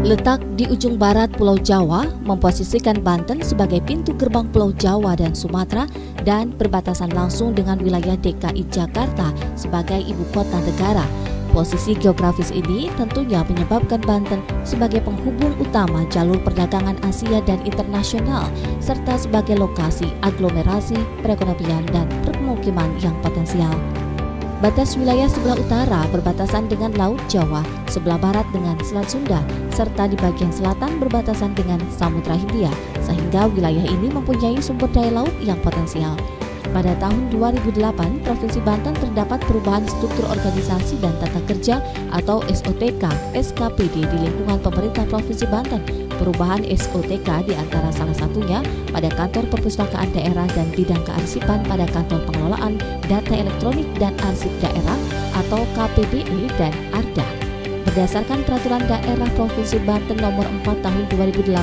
Letak di ujung barat Pulau Jawa, memposisikan Banten sebagai pintu gerbang Pulau Jawa dan Sumatera dan berbatasan langsung dengan wilayah DKI Jakarta sebagai ibu kota negara. Posisi geografis ini tentunya menyebabkan Banten sebagai penghubung utama jalur perdagangan Asia dan internasional, serta sebagai lokasi aglomerasi, perekonomian, dan permukiman yang potensial. Batas wilayah sebelah utara berbatasan dengan Laut Jawa, sebelah barat dengan Selat Sunda, serta di bagian selatan berbatasan dengan Samudra Hindia, sehingga wilayah ini mempunyai sumber daya laut yang potensial. Pada tahun 2008, Provinsi Banten terdapat perubahan struktur organisasi dan tata kerja atau SOTK, SKPD di lingkungan pemerintah Provinsi Banten. Perubahan SOTK di antara salah satunya pada kantor perpustakaan daerah dan bidang kearsipan pada kantor pengelolaan data elektronik dan arsip daerah atau KPDE dan ARDA. Berdasarkan Peraturan Daerah Provinsi Banten Nomor 4 Tahun 2008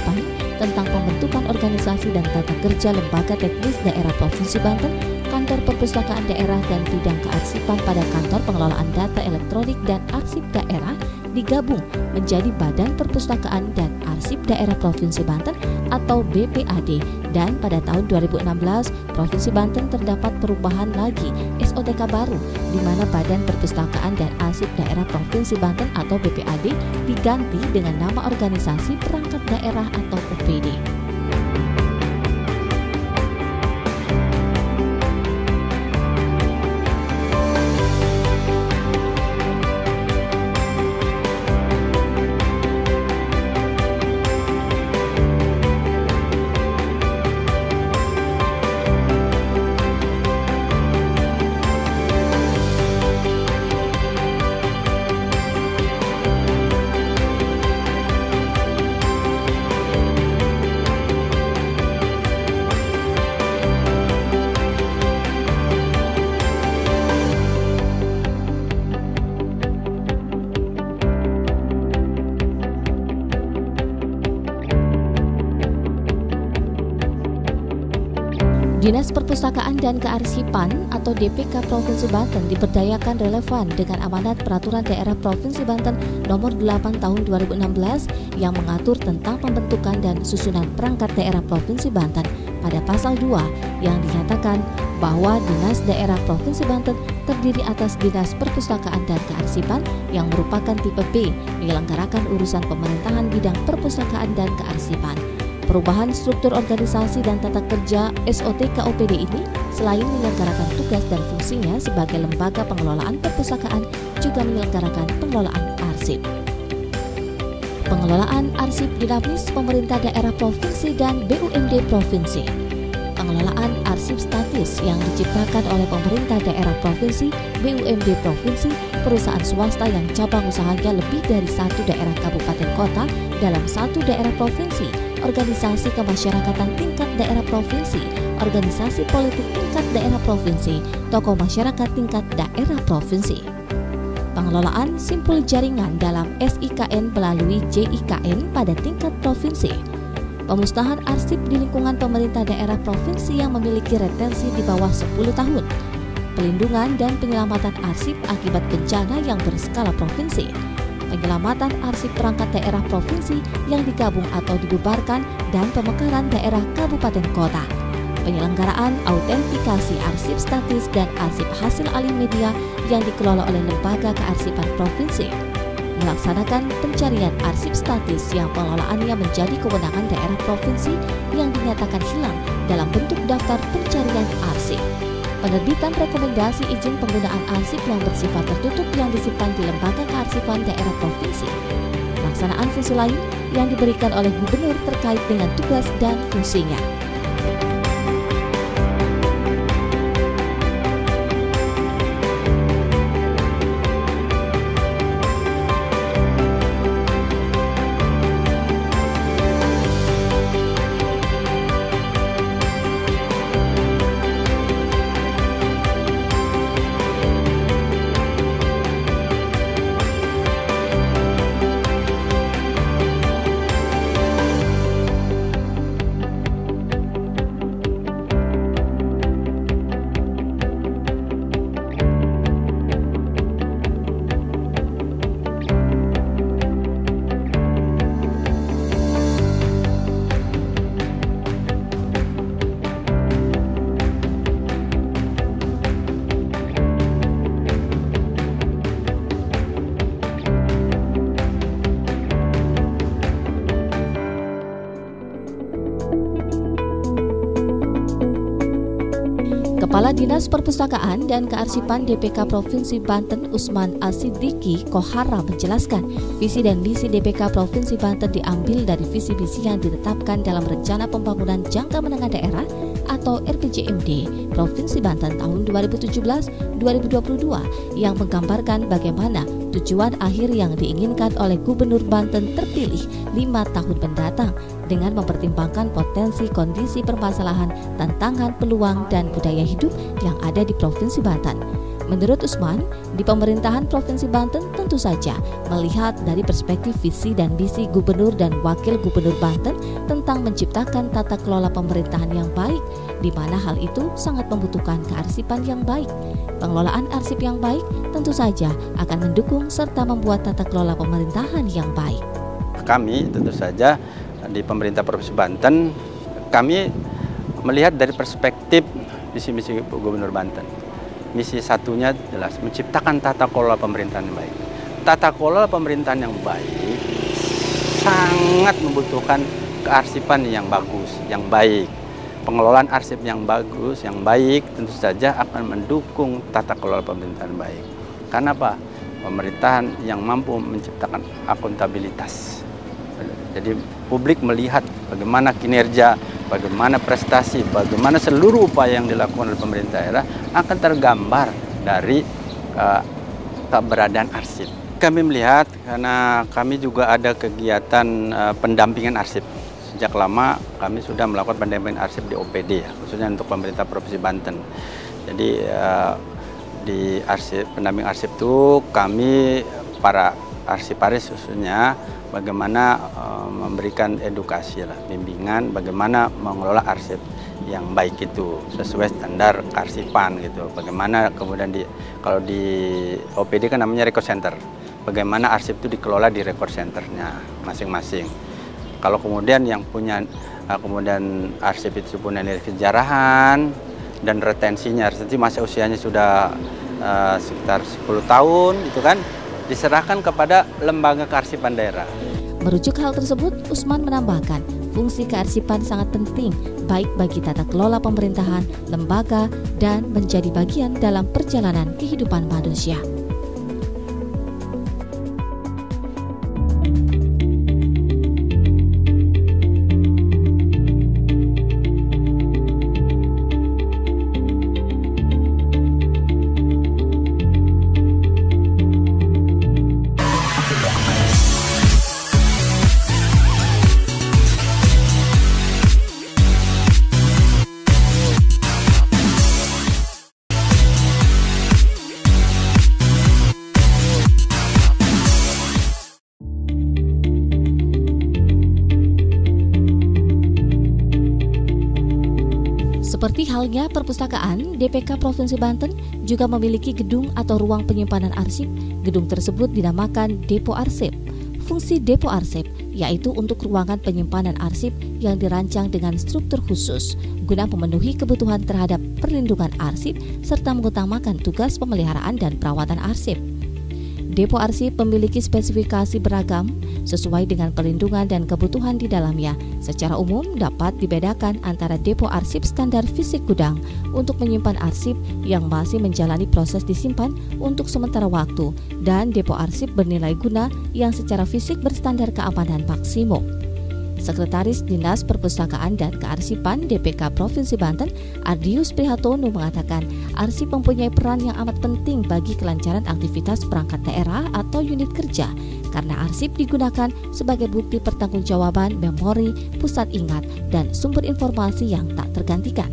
tentang pembentukan organisasi dan tata kerja lembaga teknis daerah Provinsi Banten, kantor perpustakaan daerah dan bidang kearsipan pada kantor pengelolaan data elektronik dan arsip daerah digabung menjadi Badan Perpustakaan dan Arsip Daerah Provinsi Banten atau BPAD, dan pada tahun 2016 Provinsi Banten terdapat perubahan lagi SOTK baru di mana Badan Perpustakaan dan Arsip Daerah Provinsi Banten atau BPAD diganti dengan nama organisasi perangkat daerah atau OPD. Dinas Perpustakaan dan Kearsipan atau DPK Provinsi Banten diberdayakan relevan dengan amanat Peraturan Daerah Provinsi Banten Nomor 8 Tahun 2016 yang mengatur tentang pembentukan dan susunan perangkat daerah Provinsi Banten. Pada pasal 2 yang dinyatakan bahwa Dinas Daerah Provinsi Banten terdiri atas Dinas Perpustakaan dan Kearsipan yang merupakan tipe B, menyelenggarakan urusan pemerintahan bidang perpustakaan dan kearsipan. Perubahan struktur organisasi dan tata kerja SOTK OPD ini selain menyelenggarakan tugas dan fungsinya sebagai lembaga pengelolaan perpustakaan juga menyelenggarakan pengelolaan arsip. Pengelolaan arsip dinamis pemerintah daerah provinsi dan BUMD provinsi. Pengelolaan arsip statis yang diciptakan oleh pemerintah daerah provinsi, BUMD provinsi, perusahaan swasta yang cabang usahanya lebih dari satu daerah kabupaten kota dalam satu daerah provinsi, organisasi kemasyarakatan tingkat daerah provinsi, organisasi politik tingkat daerah provinsi, tokoh masyarakat tingkat daerah provinsi. Pengelolaan simpul jaringan dalam SIKN melalui JIKN pada tingkat provinsi. Pemusnahan arsip di lingkungan pemerintah daerah provinsi yang memiliki retensi di bawah 10 tahun. Pelindungan dan penyelamatan arsip akibat bencana yang berskala provinsi. Penyelamatan arsip perangkat daerah provinsi yang digabung atau dibubarkan dan pemekaran daerah kabupaten kota. Penyelenggaraan autentikasi arsip statis dan arsip hasil alih media yang dikelola oleh Lembaga Kearsipan Provinsi. Melaksanakan pencarian arsip statis yang pengelolaannya menjadi kewenangan daerah provinsi yang dinyatakan hilang dalam bentuk daftar pencarian arsip. Penerbitan rekomendasi izin penggunaan arsip yang bersifat tertutup yang disimpan di Lembaga Kearsipan Daerah Provinsi. Pelaksanaan fungsi lain yang diberikan oleh gubernur terkait dengan tugas dan fungsinya. Kepala Dinas Perpustakaan dan Kearsipan DPK Provinsi Banten Usman Asidiki Kohara menjelaskan, visi dan misi DPK Provinsi Banten diambil dari visi misi yang ditetapkan dalam Rencana Pembangunan Jangka Menengah Daerah atau RPJMD Provinsi Banten tahun 2017-2022 yang menggambarkan bagaimana tujuan akhir yang diinginkan oleh Gubernur Banten terpilih 5 tahun mendatang dengan mempertimbangkan potensi, kondisi, permasalahan, tantangan, peluang, dan budaya hidup yang ada di Provinsi Banten. Menurut Usman, di pemerintahan Provinsi Banten tentu saja melihat dari perspektif visi dan misi Gubernur dan Wakil Gubernur Banten tentang menciptakan tata kelola pemerintahan yang baik, di mana hal itu sangat membutuhkan kearsipan yang baik. Pengelolaan arsip yang baik tentu saja akan mendukung serta membuat tata kelola pemerintahan yang baik. Kami tentu saja di pemerintah Provinsi Banten, kami melihat dari perspektif visi-misi Gubernur Banten. Misi satunya jelas menciptakan tata kelola pemerintahan yang baik. Tata kelola pemerintahan yang baik sangat membutuhkan kearsipan yang bagus, yang baik. Pengelolaan arsip yang bagus, yang baik tentu saja akan mendukung tata kelola pemerintahan baik. Karena apa? Pemerintahan yang mampu menciptakan akuntabilitas. Jadi publik melihat bagaimana kinerja, bagaimana prestasi, bagaimana seluruh upaya yang dilakukan oleh pemerintah daerah akan tergambar dari keberadaan arsip. Kami melihat karena kami juga ada kegiatan pendampingan arsip. Sejak lama kami sudah melakukan pendampingan arsip di OPD, ya, khususnya untuk pemerintah Provinsi Banten. Jadi di pendamping arsip itu kami para arsiparis khususnya bagaimana memberikan edukasi bimbingan bagaimana mengelola arsip yang baik itu sesuai standar kearsipan gitu. Bagaimana kemudian kalau di OPD kan namanya record center. Bagaimana arsip itu dikelola di record centernya masing-masing. Kalau kemudian yang punya kemudian arsip itu punya nilai sejarahan dan retensi masa usianya sudah sekitar 10 tahun itu kan diserahkan kepada lembaga kearsipan daerah. Merujuk hal tersebut, Usman menambahkan, fungsi kearsipan sangat penting baik bagi tata kelola pemerintahan, lembaga, dan menjadi bagian dalam perjalanan kehidupan manusia. Seperti halnya perpustakaan, DPK Provinsi Banten juga memiliki gedung atau ruang penyimpanan arsip. Gedung tersebut dinamakan Depo Arsip. Fungsi Depo Arsip yaitu untuk ruangan penyimpanan arsip yang dirancang dengan struktur khusus guna memenuhi kebutuhan terhadap perlindungan arsip serta mengutamakan tugas pemeliharaan dan perawatan arsip. Depo arsip memiliki spesifikasi beragam sesuai dengan perlindungan dan kebutuhan di dalamnya. Secara umum dapat dibedakan antara depo arsip standar fisik gudang untuk menyimpan arsip yang masih menjalani proses disimpan untuk sementara waktu dan depo arsip bernilai guna yang secara fisik berstandar keamanan maksimum. Sekretaris Dinas Perpustakaan dan Kearsipan DPK Provinsi Banten, Ardius Prihatono mengatakan, arsip mempunyai peran yang amat penting bagi kelancaran aktivitas perangkat daerah atau unit kerja, karena arsip digunakan sebagai bukti pertanggungjawaban, memori, pusat ingat, dan sumber informasi yang tak tergantikan.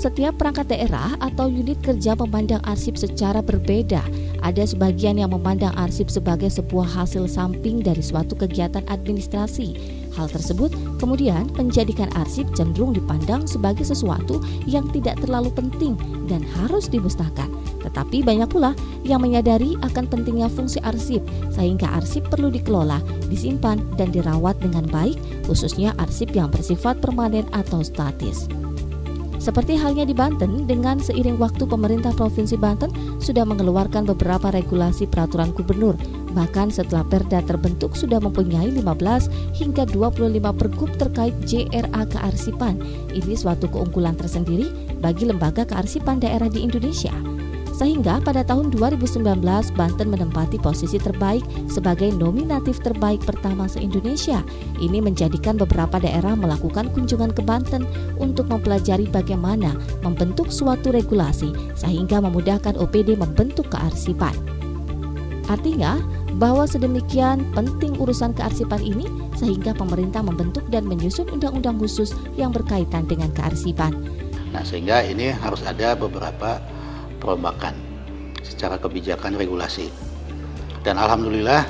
setiap perangkat daerah atau unit kerja memandang arsip secara berbeda. Ada sebagian yang memandang arsip sebagai sebuah hasil samping dari suatu kegiatan administrasi. Hal tersebut kemudian menjadikan arsip cenderung dipandang sebagai sesuatu yang tidak terlalu penting dan harus dimusnahkan. Tetapi banyak pula yang menyadari akan pentingnya fungsi arsip, sehingga arsip perlu dikelola, disimpan, dan dirawat dengan baik, khususnya arsip yang bersifat permanen atau statis. Seperti halnya di Banten, dengan seiring waktu pemerintah Provinsi Banten sudah mengeluarkan beberapa regulasi peraturan gubernur. Bahkan setelah Perda terbentuk sudah mempunyai 15 hingga 25 pergub terkait JRA kearsipan. Ini suatu keunggulan tersendiri bagi lembaga kearsipan daerah di Indonesia. Sehingga pada tahun 2019 Banten menempati posisi terbaik sebagai nominatif terbaik pertama se-Indonesia. Ini menjadikan beberapa daerah melakukan kunjungan ke Banten untuk mempelajari bagaimana membentuk suatu regulasi sehingga memudahkan OPD membentuk kearsipan. Artinya bahwa sedemikian penting urusan kearsipan ini sehingga pemerintah membentuk dan menyusun undang-undang khusus yang berkaitan dengan kearsipan. Nah, sehingga ini harus ada beberapa perombakan secara kebijakan regulasi. Dan alhamdulillah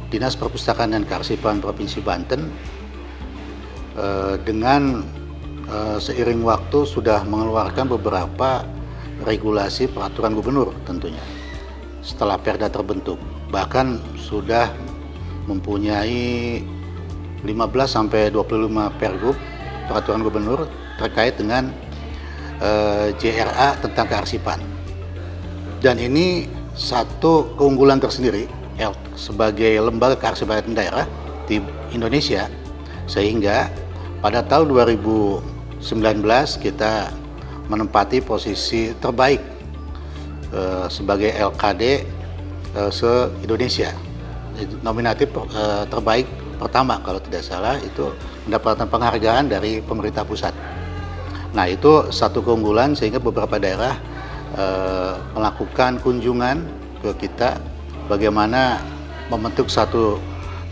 Dinas Perpustakaan dan Kearsipan Provinsi Banten dengan seiring waktu sudah mengeluarkan beberapa regulasi peraturan gubernur tentunya setelah Perda terbentuk. Bahkan sudah mempunyai 15 sampai 25 pergub peraturan gubernur terkait dengan JRA tentang kearsipan. Dan ini satu keunggulan tersendiri sebagai lembaga kearsipan daerah di Indonesia, sehingga pada tahun 2019 kita menempati posisi terbaik sebagai LKD se-Indonesia. Nominatif terbaik pertama kalau tidak salah, itu mendapatkan penghargaan dari pemerintah pusat. Nah, itu satu keunggulan sehingga beberapa daerah melakukan kunjungan ke kita bagaimana membentuk satu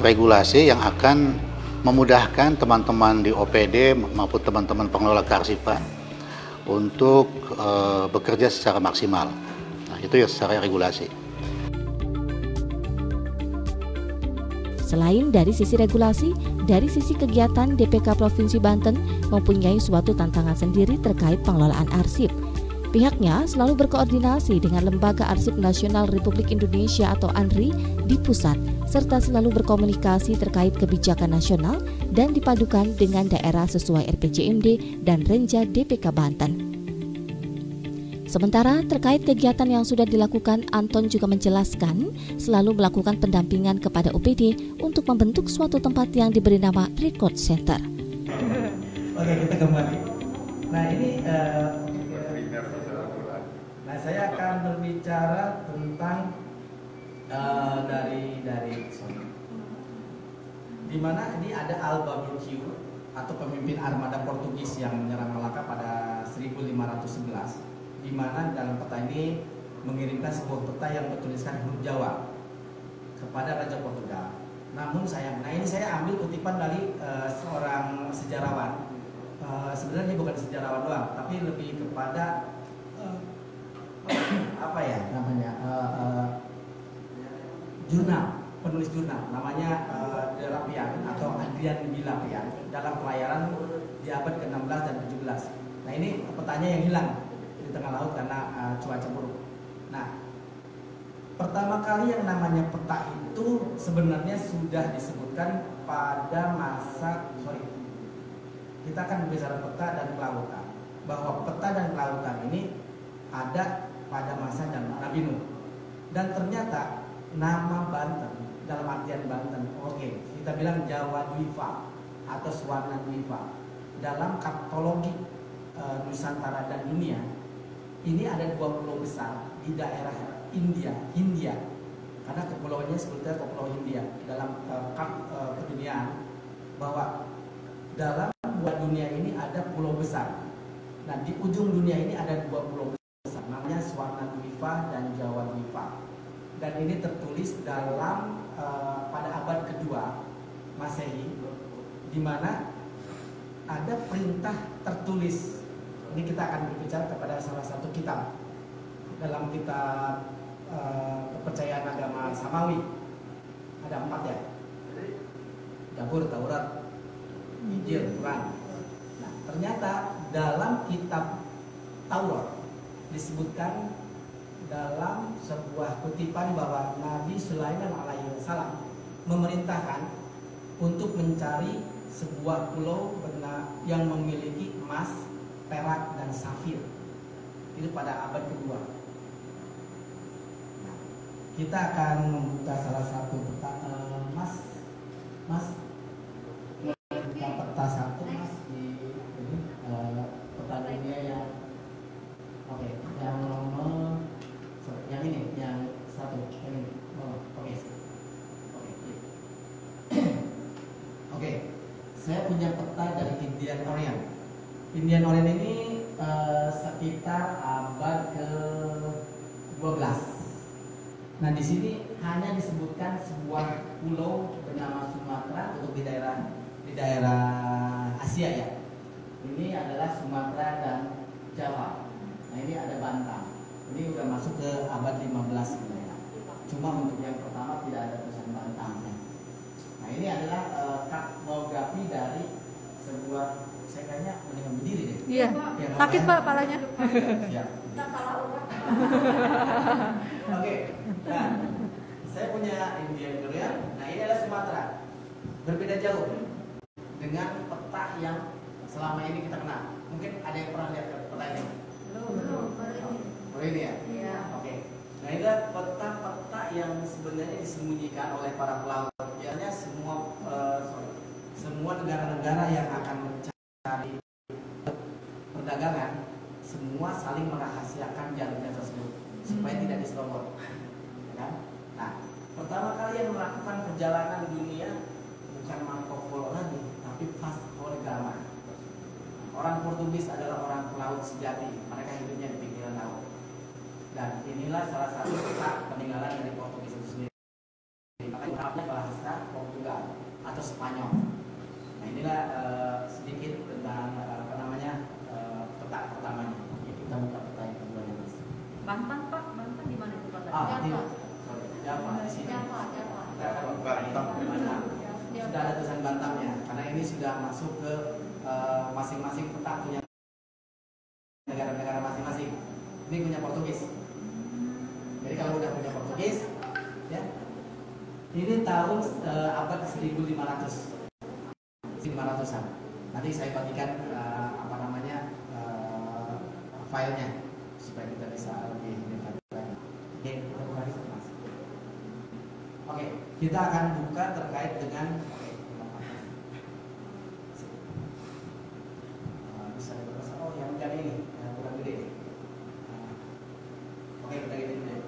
regulasi yang akan memudahkan teman-teman di OPD maupun teman-teman pengelola kearsipan untuk bekerja secara maksimal. Nah, itu ya secara regulasi. Selain dari sisi regulasi, dari sisi kegiatan DPK Provinsi Banten mempunyai suatu tantangan sendiri terkait pengelolaan arsip. Pihaknya selalu berkoordinasi dengan Lembaga Arsip Nasional Republik Indonesia atau ANRI di pusat, serta selalu berkomunikasi terkait kebijakan nasional dan dipadukan dengan daerah sesuai RPJMD dan Renja DPK Banten. Sementara terkait kegiatan yang sudah dilakukan, Anton juga menjelaskan selalu melakukan pendampingan kepada OPD untuk membentuk suatu tempat yang diberi nama Record Center. Oke, kita kembali. Nah, ini saya akan berbicara tentang dari di mana ini ada Alba Bertiu atau pemimpin armada Portugis yang menyerang Malaka pada 1511. Di mana dalam peta ini mengirimkan sebuah peta yang bertuliskan huruf Jawa kepada Raja Portugal. Namun sayang, ini saya ambil kutipan dari seorang sejarawan. Sebenarnya bukan sejarawan doang, tapi lebih kepada jurnal, penulis jurnal, namanya De Lapian atau Adrian B. Lapian dalam pelayaran di abad ke-16 dan 17. Nah, ini petanya yang hilang di tengah laut karena cuaca buruk. Nah, pertama kali yang namanya peta itu sebenarnya sudah disebutkan pada masa kita akan berbicara peta dan kelautan, bahwa peta dan kelautan ini ada pada masa zaman Nabi Nuh. Dan ternyata nama Banten dalam artian Banten, kita bilang Jawa Dwipa atau Swarna Dwipa, dalam kartologi Nusantara dan dunia ini ada 2 pulau besar di daerah Hindia, karena kepulauannya sebetulnya Pulau Hindia dalam keduniaan, bahwa dalam 2 dunia ini ada pulau besar. Nah, di ujung dunia ini ada 2 pulau besar, namanya Swarna Dwipa dan Jawa Dwipa. Dan ini tertulis dalam pada abad kedua Masehi, di mana ada perintah tertulis. Ini kita akan berbicara kepada salah satu kitab dalam kitab kepercayaan agama Samawi. Ada 4 ya, Zabur, Taurat, Injil, Quran. Nah, ternyata dalam kitab Taurat disebutkan dalam sebuah kutipan bahwa Nabi Sulaiman alaihissalam memerintahkan untuk mencari sebuah pulau yang memiliki emas, perak, dan safir. Itu pada abad kedua. Nah, kita akan membuka salah satu peta, Mas, membuka peta satu, Mas, di ini peta dunia yang, oke, yang nomor, sorry, yang ini, yang satu, yang ini, oke. Oke, saya punya peta dari Indian Orient. Indian Orient ini sekitar abad ke-12. Nah, di sini hanya disebutkan sebuah pulau bernama Sumatera untuk di daerah Asia ya. Ini adalah Sumatera dan Java. Nah, ini ada Batam. Ini udah masuk ke abad 15 sebenarnya. Cuma untuk yang pertama tidak ada tulisan Batamnya. Nah, ini adalah kartografi dari sebuah, saya kayaknya mendingan berdiri deh. Iya, sakit Pak palanya. Siap. Oke, nah saya punya Indian Orient. Nah, ini adalah Sumatera. Berbeda jauh dengan peta yang selama ini kita kenal. Mungkin ada yang pernah lihat peta ini? Belum. Boleh ini ya? Iya. Oke. Nah, ini adalah peta-peta yang sebenarnya disembunyikan oleh para pelaut. Biasanya semua negara-negara yang akan mencari perdagangan, semua saling merahasiakan jalurnya tersebut supaya tidak diserobot. Ya? Nah, pertama kali yang melakukan perjalanan dunia bukan Marco Polo lagi, tapi Vasco da Gama. Orang Portugis adalah orang pelaut sejati. Mereka hidupnya di pinggiran laut. Dan inilah salah satu peta peninggalan dari Portugis itu sendiri. Makanya bahasa Portugal atau Spanyol. Nah, inilah sedikit tentang peta pertamanya. Kita buka peta yang kedua ya, Mas. Banten Pak, Banten di mana itu Pak? Java di sini. Java. Kita akan buka Banten di mana? Sudah ada tulisan Bantamnya, karena ini sudah masuk ke masing-masing peta punya negara-negara masing-masing. Ini punya Portugis. Jadi kalau udah punya Portugis, ya, ini tahun abad 1500-an. Nanti saya bagikan filenya supaya kita bisa lebih dekat lagi. Oke, kita buka di sini, Mas. Oke, kita akan buka terkait dengan bisa dibaca. Oh, yang ini, yang kurang gede. Oke, kita gini dulu.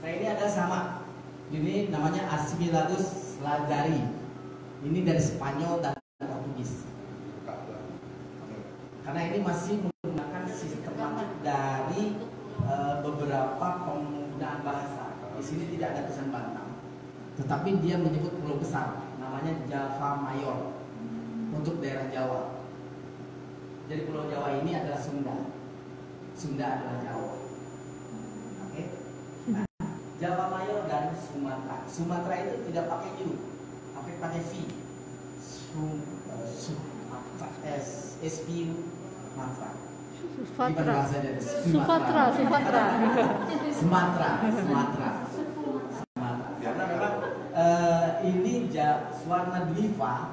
Nah, ini ada sama. Ini namanya Archipelagus Lazari. Ini dari Spanyol dan Portugis. Oke. Karena ini masih menggunakan sistematik dari beberapa penggunaan bahasa. Di sini tidak ada tulisan Batam, tetapi dia menyebut pulau besar, namanya Java Mayor untuk daerah Jawa. Jadi pulau Jawa ini adalah Sunda. Sunda adalah Jawa. Oke. Nah, Java Mayor dan Sumatera. Sumatera itu tidak pakai U, tapi pakai V. SPU Sumatera. Sumatera. Karena memang ini Swarnadwipa.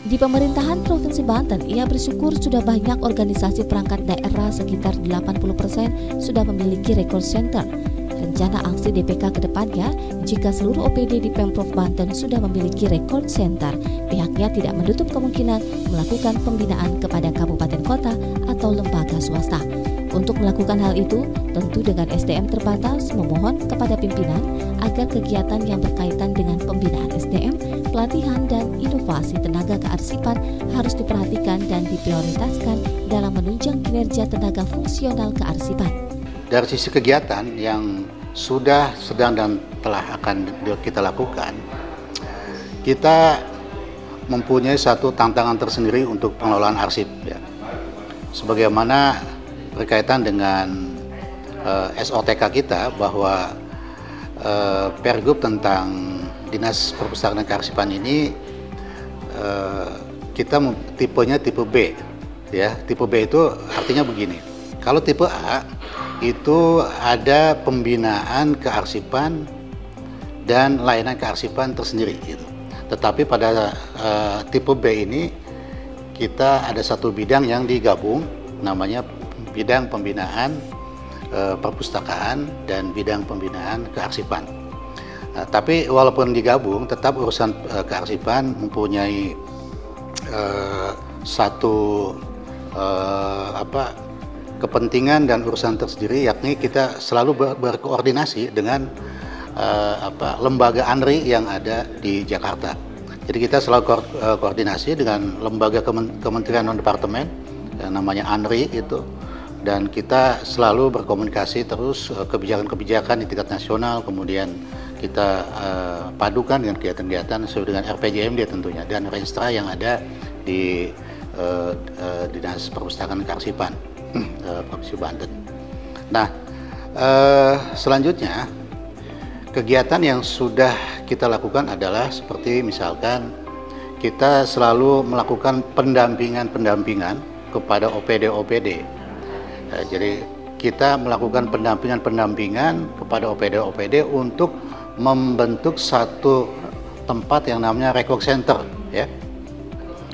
Di pemerintahan Provinsi Banten, ia bersyukur sudah banyak organisasi perangkat daerah sekitar 80% sudah memiliki record center. Rencana aksi DPK ke depannya, jika seluruh OPD di Pemprov Banten sudah memiliki record center, pihaknya tidak menutup kemungkinan melakukan pembinaan kepada kabupaten kota atau lembaga swasta. Untuk melakukan hal itu, tentu dengan SDM terbatas, memohon kepada pimpinan agar kegiatan yang berkaitan dengan pembinaan SDM, pelatihan, dan inovasi tenaga kearsipan harus diperhatikan dan diprioritaskan dalam menunjang kinerja tenaga fungsional kearsipan. Dari sisi kegiatan yang sudah, sedang, dan telah akan kita lakukan, kita mempunyai satu tantangan tersendiri untuk pengelolaan arsip ya. Sebagaimana berkaitan dengan SOTK kita bahwa Pergub tentang Dinas Perpustakaan dan Kearsipan ini kita tipenya tipe B ya. Tipe B itu artinya begini. Kalau tipe A itu ada pembinaan kearsipan dan layanan kearsipan tersendiri gitu. Tetapi pada tipe B ini kita ada satu bidang yang digabung, namanya bidang pembinaan perpustakaan dan bidang pembinaan kearsipan. Tapi walaupun digabung, tetap urusan kearsipan mempunyai satu kepentingan dan urusan tersendiri, yakni kita selalu berkoordinasi dengan lembaga ANRI yang ada di Jakarta. Jadi kita selalu koordinasi dengan lembaga kementerian non departemen yang namanya ANRI itu, dan kita selalu berkomunikasi terus kebijakan-kebijakan di tingkat nasional, kemudian kita padukan dengan kegiatan-kegiatan sesuai dengan RPJMD tentunya dan Renstra yang ada di Dinas Perpustakaan dan Kearsipan Provinsi Banten. Nah, selanjutnya kegiatan yang sudah kita lakukan adalah seperti misalkan kita selalu melakukan pendampingan kepada OPD. Jadi kita melakukan pendampingan kepada OPD untuk membentuk satu tempat yang namanya record center ya.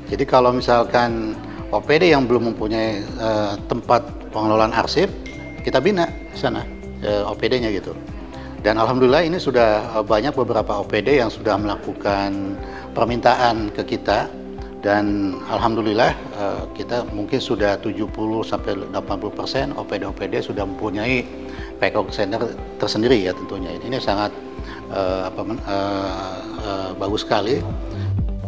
Jadi kalau misalkan OPD yang belum mempunyai tempat pengelolaan arsip, kita bina di sana OPD-nya gitu. Dan alhamdulillah ini sudah banyak beberapa OPD yang sudah melakukan permintaan ke kita, dan alhamdulillah kita mungkin sudah 70-80% OPD sudah mempunyai record center tersendiri ya tentunya. Ini sangat bagus sekali.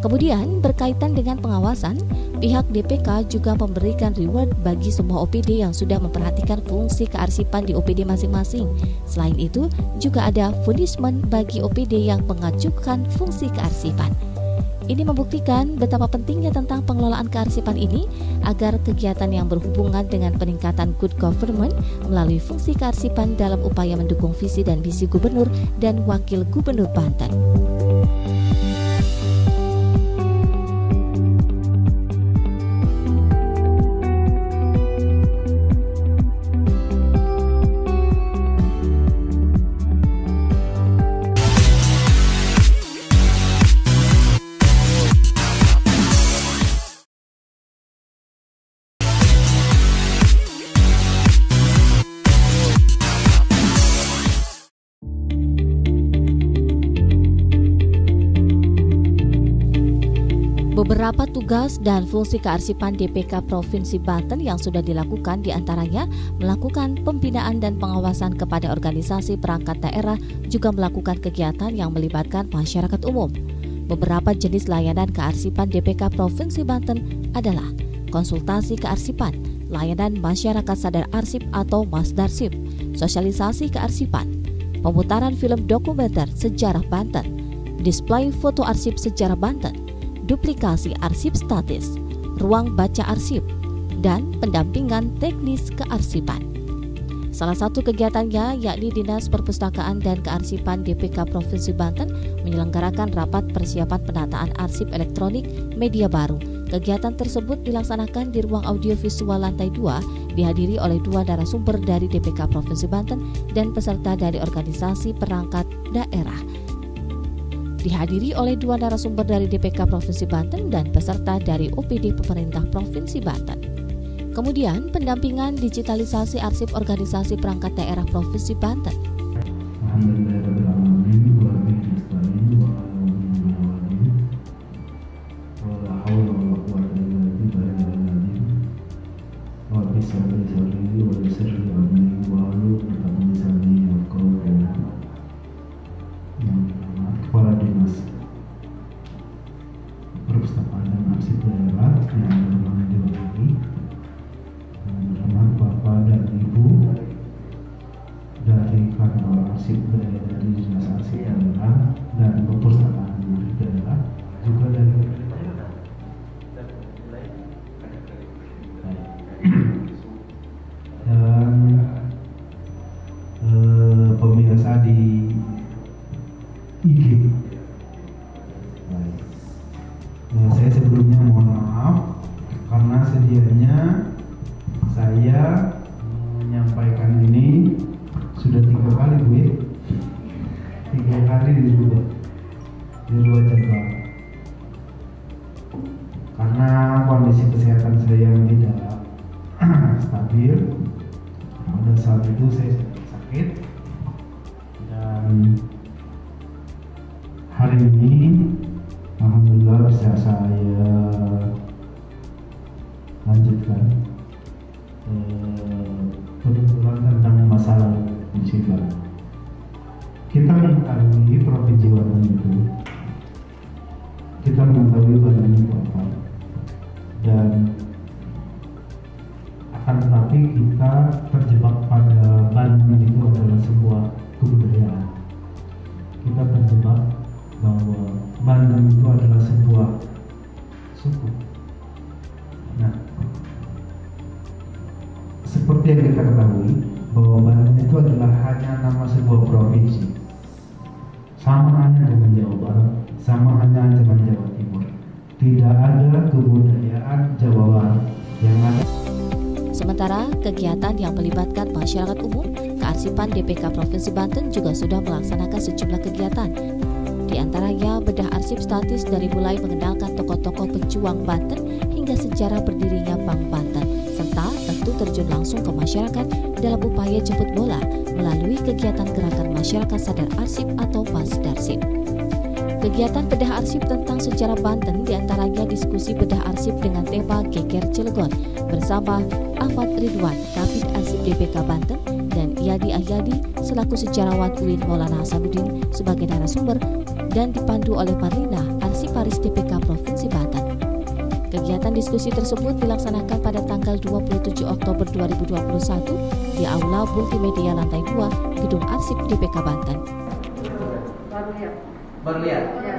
Kemudian berkaitan dengan pengawasan, pihak DPK juga memberikan reward bagi semua OPD yang sudah memperhatikan fungsi kearsipan di OPD masing-masing. Selain itu, juga ada punishment bagi OPD yang mengajukan fungsi kearsipan. Ini membuktikan betapa pentingnya tentang pengelolaan kearsipan ini agar kegiatan yang berhubungan dengan peningkatan good government melalui fungsi kearsipan dalam upaya mendukung visi dan misi Gubernur dan Wakil Gubernur Banten. Beberapa tugas dan fungsi kearsipan DPK Provinsi Banten yang sudah dilakukan diantaranya melakukan pembinaan dan pengawasan kepada organisasi perangkat daerah, juga melakukan kegiatan yang melibatkan masyarakat umum. Beberapa jenis layanan kearsipan DPK Provinsi Banten adalah konsultasi kearsipan, layanan masyarakat sadar arsip atau Masdarsip, sosialisasi kearsipan, pemutaran film dokumenter sejarah Banten, display foto arsip sejarah Banten, duplikasi arsip statis, ruang baca arsip, dan pendampingan teknis kearsipan. Salah satu kegiatannya yakni Dinas Perpustakaan dan Kearsipan DPK Provinsi Banten menyelenggarakan rapat persiapan penataan arsip elektronik media baru. Kegiatan tersebut dilaksanakan di ruang audiovisual lantai 2, dihadiri oleh 2 narasumber dari DPK Provinsi Banten dan peserta dari organisasi perangkat daerah. Dihadiri oleh 2 narasumber dari DPK Provinsi Banten dan peserta dari OPD Pemerintah Provinsi Banten. Kemudian pendampingan digitalisasi arsip organisasi perangkat daerah Provinsi Banten. Kepala Dinas Perpustakaan dan Arsip Daerah yang berada di ini, Bapak dan Ibu dari kantor arsip daerah dari Dinas Arsip Daerah dan Perpustakaan Daerah, juga dari Nah, saya sebelumnya mohon maaf karena sedianya saya menyampaikan ini sudah 3 kali, Bu. 3 kali dirubah jadwal karena kondisi kesehatan saya yang tidak stabil. Pada saat itu saya sedang sakit, dan hari ini alhamdulillah bisa saya lanjutkan penuturan tentang masalah musibah. Kita mengetahui provinsi Banten itu, kita mengetahui Banten itu apa, dan akan tetapi kita terjebak pada Banten itu adalah sebuah kebudayaan. Kita terjebak bahwa Banten itu adalah sebuah suku. Nah, seperti yang kita ketahui bahwa Banten itu adalah hanya nama sebuah provinsi, sama hanya dengan Jawa Barat, sama hanya dengan Jawa Timur. Tidak ada kebudayaan Jawa Barat yang ada. Sementara kegiatan yang melibatkan masyarakat umum, Kearsipan DPK Provinsi Banten juga sudah melaksanakan sejumlah kegiatan. Di antaranya bedah arsip statis dari mulai mengenalkan tokoh-tokoh pejuang Banten hingga sejarah berdirinya Bank Banten, serta tentu terjun langsung ke masyarakat dalam upaya jemput bola melalui kegiatan gerakan masyarakat sadar arsip atau Masdarsip. Kegiatan bedah arsip tentang sejarah Banten diantaranya diskusi bedah arsip dengan tema Geger Cilegon bersama Ahmad Ridwan, Kabid Arsip DPK Banten, dan Iyadi Ahyadi selaku sejarawan UIN Maulana Hasanuddin sebagai narasumber, dan dipandu oleh Marlina, Arsiparis DPK Provinsi Banten. Kegiatan diskusi tersebut dilaksanakan pada tanggal 27 Oktober 2021 di Aula Multimedia Lantai 2 Gedung Arsip DPK Banten. Baru lihat? Ya.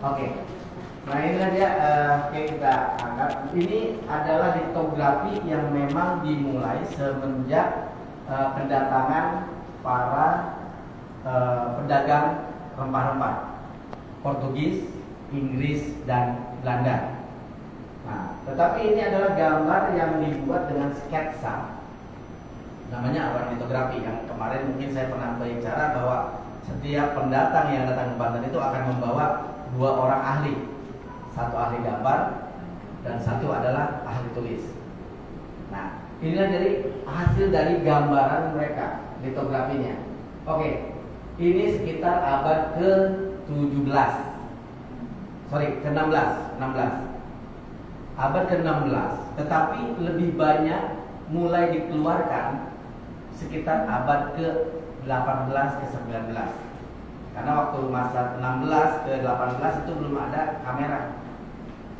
Oke. Nah, inilah dia yang kita anggap. Ini adalah litografi yang memang dimulai semenjak kedatangan para pedagang rempah-rempah Portugis, Inggris, dan Belanda. Nah, tetapi ini adalah gambar yang dibuat dengan sketsa. Namanya apa? Litografi. Yang kemarin mungkin saya pernah berbicara bahwa setiap pendatang yang datang ke Banten itu akan membawa 2 orang ahli. 1 ahli gambar dan 1 adalah ahli tulis. Nah, inilah jadi hasil dari gambaran mereka, litografinya. Oke, ini sekitar abad ke-17. Sorry, ke-16. Abad ke-16. Tetapi lebih banyak mulai dikeluarkan sekitar abad ke-18 ke-19. Karena waktu masa 16 ke 18 itu belum ada kamera.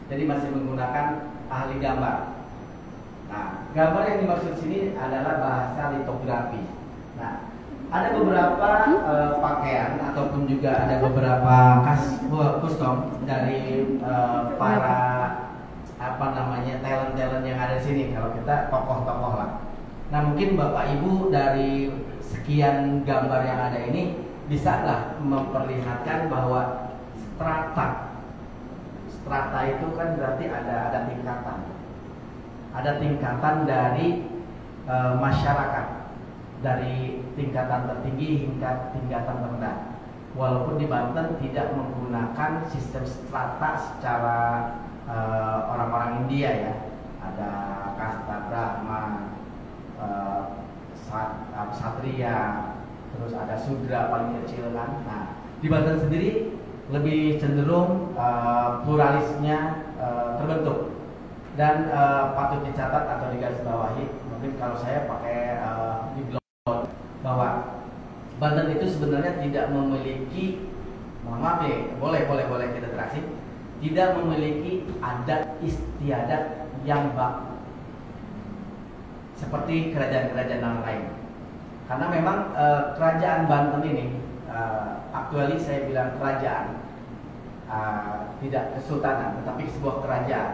Jadi masih menggunakan ahli gambar. Nah, gambar yang dimaksud sini adalah bahasa litografi. Nah, ada beberapa pakaian ataupun juga ada beberapa custom dari para talent-talent yang ada di sini. Kalau kita tokoh-tokoh lah. Nah, mungkin Bapak Ibu dari sekian gambar yang ada ini bisalah memperlihatkan bahwa strata itu kan berarti ada tingkatan. Ada tingkatan dari masyarakat, dari tingkatan tertinggi hingga tingkatan terendah. Walaupun di Banten tidak menggunakan sistem strata secara orang-orang India ya. Ada kasta Brahma, Satria, terus ada Sudra paling kecil kan. Nah, di Banten sendiri lebih cenderung pluralisnya terbentuk dan patut dicatat atau digarisbawahi. Mungkin kalau saya pakai di blog bahwa Banten itu sebenarnya tidak memiliki, mohon maaf ya, boleh kita teraksi, tidak memiliki adat istiadat yang baku seperti kerajaan-kerajaan lain. Karena memang kerajaan Banten ini, aktuali saya bilang kerajaan, tidak kesultanan, tetapi sebuah kerajaan.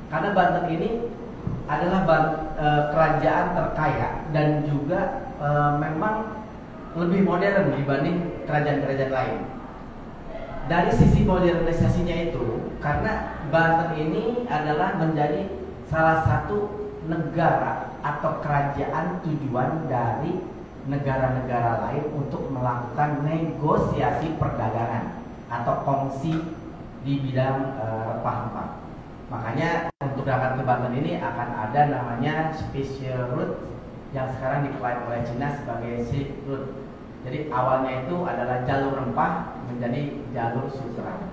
Karena Banten ini adalah kerajaan terkaya dan juga memang lebih modern dibanding kerajaan-kerajaan lain. dari sisi modernisasinya itu, karena Banten ini adalah menjadi salah satu negara atau kerajaan tujuan dari negara-negara lain untuk melakukan negosiasi perdagangan atau kongsi di bidang rempah-rempah. Makanya untuk berangkat ke Banten ini akan ada namanya special route yang sekarang diklaim oleh Cina sebagai Silk Route. Jadi awalnya itu adalah jalur rempah menjadi jalur sutra.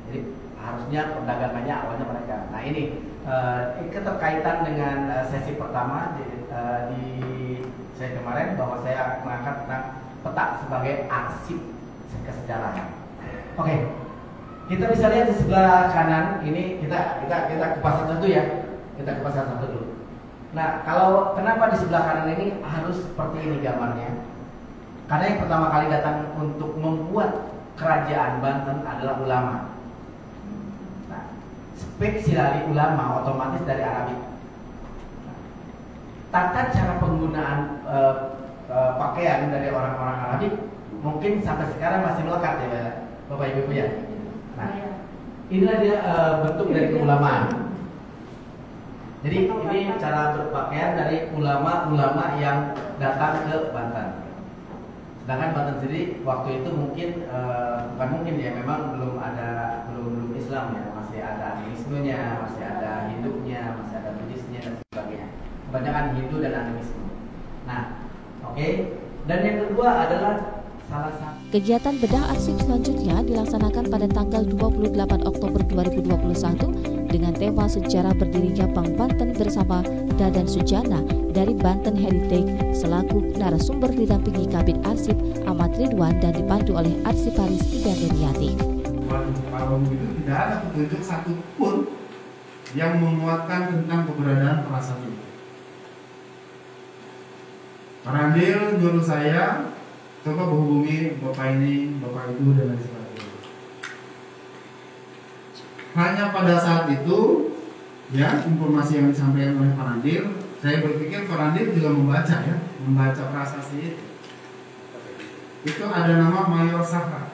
Jadi harusnya perdagangannya awalnya mereka. Nah ini keterkaitan dengan sesi pertama di saya kemarin bahwa saya mengangkat tentang peta sebagai arsip kesejarahan. Oke, kita bisa lihat di sebelah kanan ini kita kupas satu ya, kita kupas satu dulu. Nah kalau kenapa di sebelah kanan ini harus seperti ini gambarnya? Karena yang pertama kali datang untuk membuat kerajaan Banten adalah ulama. Nah, spesiali ulama otomatis dari Arabik. Tata cara penggunaan pakaian dari orang-orang Arabik mungkin sampai sekarang masih melekat ya Bapak Ibu ya. Nah, inilah dia bentuk dari keulamaan. Jadi ini cara berpakaian dari ulama-ulama yang datang ke Banten. Sedangkan Banten sendiri waktu itu mungkin bukan mungkin ya, memang belum Islam ya, masih ada animismenya, masih ada Hindunya, masih ada Buddhisnya dan sebagainya. Kebanyakan Hindu dan animisme. Nah, oke. Dan yang kedua adalah salah satu kegiatan bedah arsip selanjutnya dilaksanakan pada tanggal 28 Oktober 2021 dengan tema sejarah berdirinya Bank Banten bersama Dadan Sujana dari Banten Heritage selaku narasumber didampingi Kabid Arsip Ahmad Ridwan dan dipandu oleh Arsiparis Ida Deniati. Kalau itu tidak ada petunjuk satu pun yang menguatkan tentang keberadaan perasaan itu. Parandil nyuruh saya coba menghubungi bapak ini, bapak itu dan lain sebagainya. Hanya pada saat itu, ya informasi yang disampaikan oleh Parandil, saya berpikir Parandil juga membaca prasasti itu. Itu ada nama Mayor Sahra,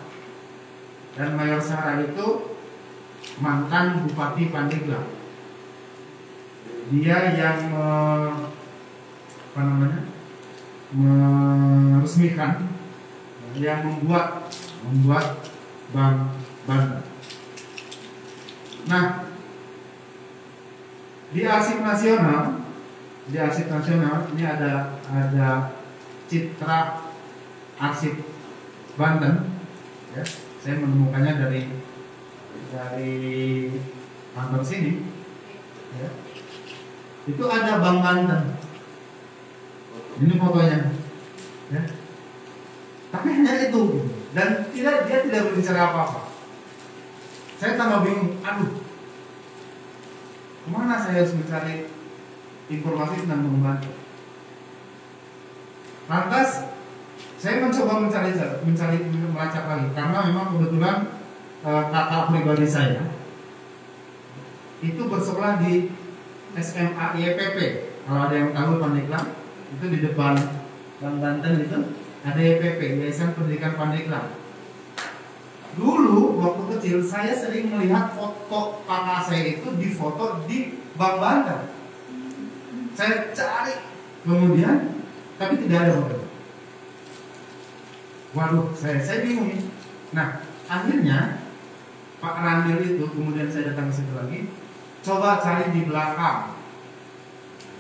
dan Mayor Sahra itu mantan Bupati Pandeglang. Dia yang meresmikan, yang membuat Bank Banten. Nah, di arsip nasional ini ada citra arsip Banten. Ya, saya menemukannya dari kantor sini. Ya. Itu ada Bank Banten. Ini fotonya. Ya. Tapi hanya itu, dan dia tidak berbicara apa-apa. Saya tambah bingung, kemana saya harus mencari informasi tentang Bank Banten? Lantas saya mencoba melacak lagi, karena memang kebetulan kakak pribadi saya itu bersekolah di SMA YPP. Kalau ada yang tahu Pandeglang, itu di depan Bank Banten itu ada YPP, Yayasan Pendidikan Pandeglang. Dulu waktu kecil saya sering melihat foto kakak saya itu difoto di Bank Banten. Saya cari kemudian, tapi tidak ada foto. Waduh, saya bingung nih. Nah, akhirnya Pak Randil itu kemudian saya datang ke situ lagi, coba cari di belakang.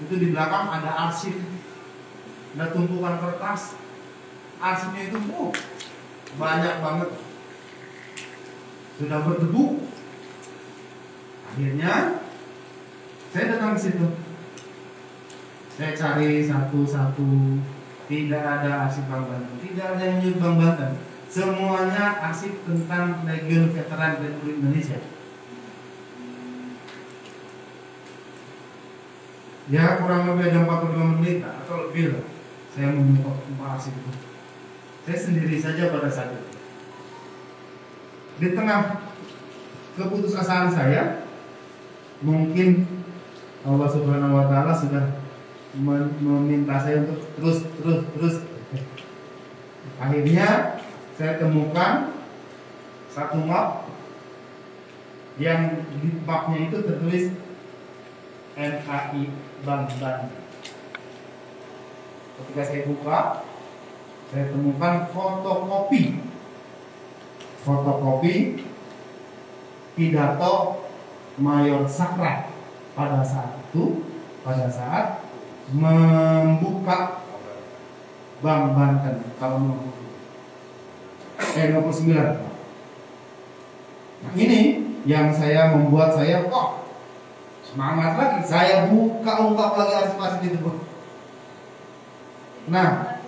Itu di belakang ada arsip, ada tumpukan kertas. Arsipnya itu banyak banget, sudah berdebu. Akhirnya saya datang ke situ, saya cari satu-satu, tidak ada arsip Bank Banten, tidak ada yang nyebut Bank Banten. Semuanya arsip tentang Legiun Veteran Republik Indonesia. Ya kurang lebih ada 45 menit atau lebih lah saya membuka arsip itu. Saya sendiri saja pada saat itu. Di tengah keputusasaan saya, mungkin Allah Subhanahu wa Ta'ala sudah meminta saya untuk terus. Akhirnya saya temukan satu map yang di mapnya itu tertulis NKI Bank Banten. Ketika saya buka, saya temukan fotokopi pidato Mayor Sakrat pada saat membuka Bank Banten tahun 29. Nah, ini yang membuat saya kok semangat lagi. Saya ungkap lagi arsip-arsip itu. Nah,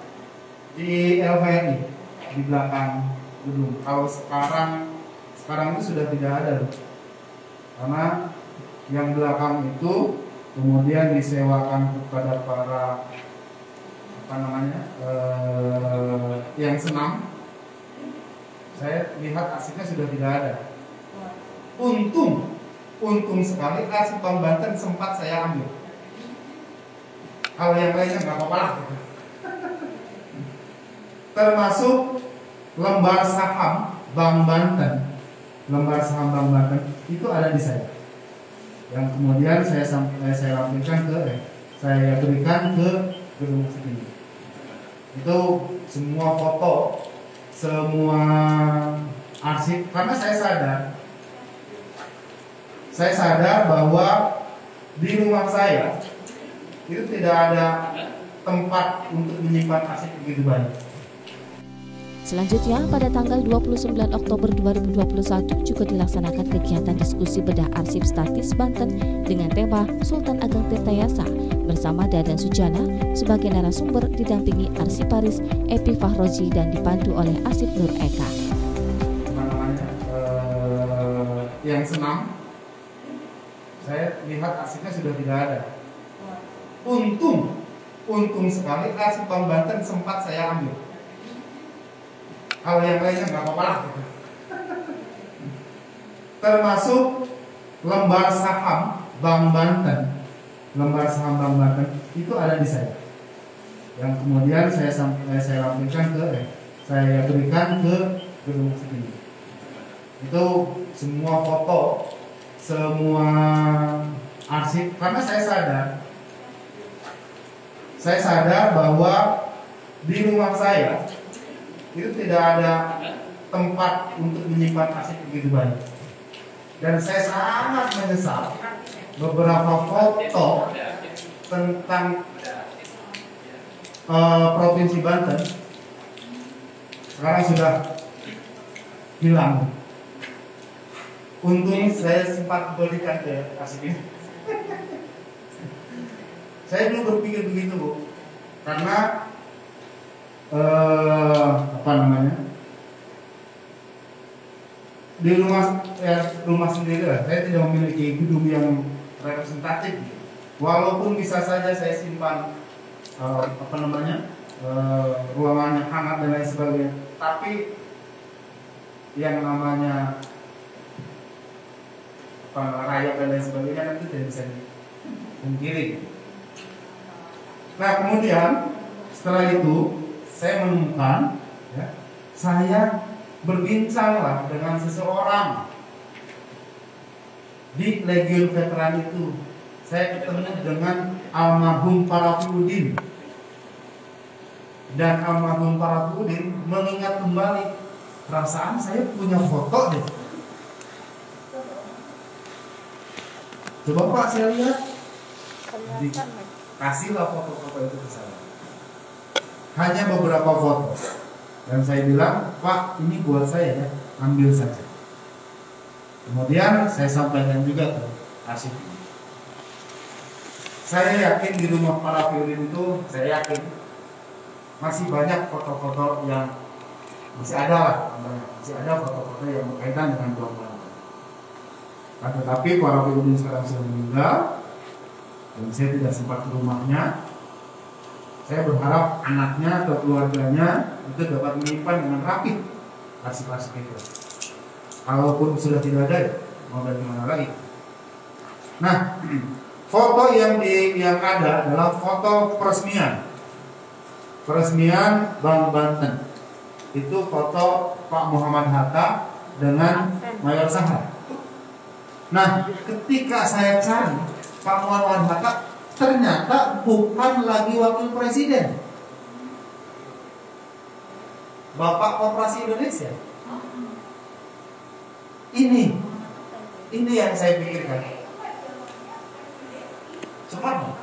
di LVRI di belakang gedung. Kalau sekarang itu sudah tidak ada loh. Karena yang belakang itu kemudian disewakan kepada para yang senam. Saya lihat arsipnya sudah tidak ada. Untung sekali arsip Bank Banten sempat saya ambil. Kalau yang lainnya nggak apa-apa lah. Termasuk lembar saham Bank Banten itu ada di saya. Yang kemudian saya berikan ke gedung sini. Itu semua foto, semua arsip, karena saya sadar bahwa di rumah saya itu tidak ada tempat untuk menyimpan arsip begitu banyak. Selanjutnya, pada tanggal 29 Oktober 2021 juga dilaksanakan kegiatan diskusi bedah arsip statis Banten dengan tema Sultan Ageng Tirtayasa bersama Dadan Sujana sebagai narasumber didampingi arsiparis Epi Fahrozi dan dipandu oleh Arsip Nur Eka. Yang senam, saya lihat arsipnya sudah tidak ada. Untung sekali arsip Bank Banten sempat saya ambil. Kalau yang lainnya nggak apa-apa lah. Termasuk lembar saham Bank Banten itu ada di saya. Yang kemudian saya berikan ke gedung sini. Itu semua foto, semua arsip, karena saya sadar bahwa di rumah saya itu tidak ada tempat untuk menyimpan arsip begitu banyak. Dan saya sangat menyesal beberapa foto tentang Provinsi Banten sekarang sudah hilang. Untung saya sempat berikan ke arsip ini. Saya dulu berpikir begitu, Bu, karena di rumah sendiri lah, saya tidak memiliki gedung yang representatif. Walaupun bisa saja saya simpan ruangannya hangat dan lain sebagainya, tapi yang namanya rayap dan lain sebagainya nanti tidak bisa dipungkiri. Nah, kemudian setelah itu saya menemukan, saya berbincanglah dengan seseorang di Legiun Veteran itu. Saya ketemu dengan almarhum Parafiudin, dan almarhum Parafiudin mengingat kembali, perasaan saya punya foto deh. Coba Pak, saya lihat. Kasihlah foto-foto itu ke saya. Hanya beberapa foto. Dan saya bilang, Pak, ini buat saya ya, ambil saja. Kemudian saya sampaikan juga ke arsip. Saya yakin di rumah para Parafiudin itu, saya yakin masih banyak foto-foto yang masih ada foto-foto yang berkaitan dengan Banten. Tetapi Parafiudin sekarang sudah meninggal, dan saya tidak sempat ke rumahnya. Saya berharap anaknya atau keluarganya itu dapat menyimpan dengan rapi arsip-arsip itu. Kalaupun sudah tidak ada, mau bagaimana lagi? Nah, foto yang ada adalah foto peresmian Bank Banten. Itu foto Pak Muhammad Hatta dengan Mayor Sahar. Nah, ketika saya cari Pak Muhammad Hatta, ternyata bukan lagi wakil presiden, Bapak Koperasi Indonesia. Ini yang saya pikirkan. Soekarno?